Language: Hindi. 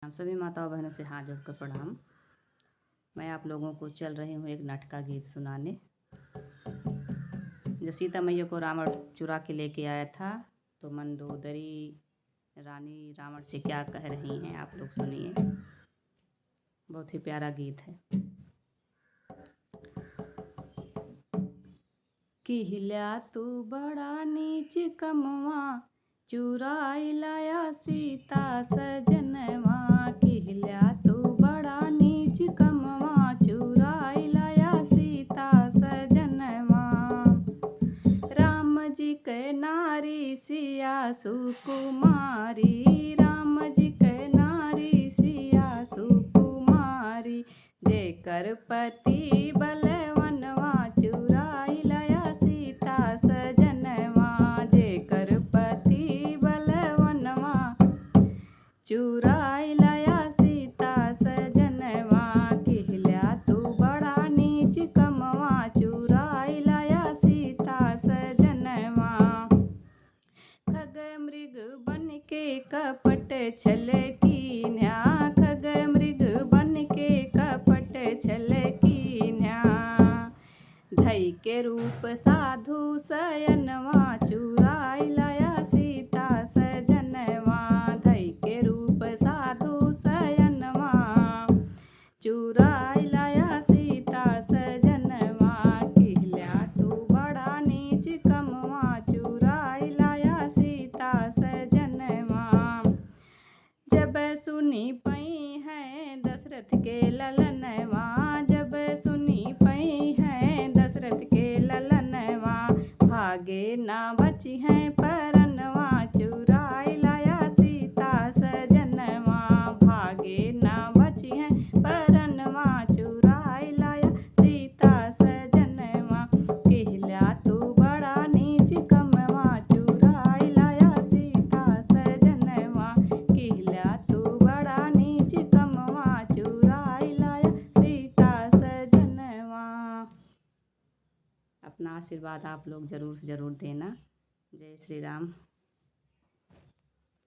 हम सभी माताओं बहनों से हाथ जोड़कर प्रणाम। मैं आप लोगों को चल रही हूँ एक नाटक का गीत सुनाने। जब सीता मैया को रावण चुरा के लेके आया था तो मंदोदरी रानी रावण से क्या कह रही हैं, आप लोग सुनिए। बहुत ही प्यारा गीत है। किहिल्या तू बड़ा नीच कमवा, चुराई लाया सीता सजनवा। किहिल्या तू बड़ा नीच कमवा, चुराई लाया सीता सजनवा। राम जी के नारी सिया सुकुमारी, राम जी के नारी सिया सुकुमारी। जेकर पति बलवनवा, चुराई लाया सीता सजनवा। जेकर पति बलवनवा, चुराई लाया सीता सजनवा। किहिल्या तू बड़ा नीच कमवा, चुराई लाया सीता सजनवा। खग मृग बन के कपट छल कीन्हा, खग मृग बन के कपट छल कीन्हा। धई के रूप साधु सयनवा, चुराई लाया सीता सजनवा। धई के रूप साधु सयनवा, चुराई लाया सीता सजनवा। किहिल्या तू बड़ा नीच कमवा, चुराई लाया सीता सजनवा। जब सुनी पई हैं दशरथ के ललनवा, जब सुनी पई हैं दशरथ के ललनवा। भागे ना बची हैं परनवा, चुराई लाया सीता सजनवा। भागे ना बची हैं परनवा, चुराई लाया सीता सजनवा। किहिल्या तू बड़ा नीच कमवा, चुराई लाया सीता सजनवा। किहिल्या तू बड़ा नीच कमवा, चुराई लाया सीता सजनवा। अपना आशीर्वाद आप लोग ज़रूर से ज़रूर देना। जय श्री राम।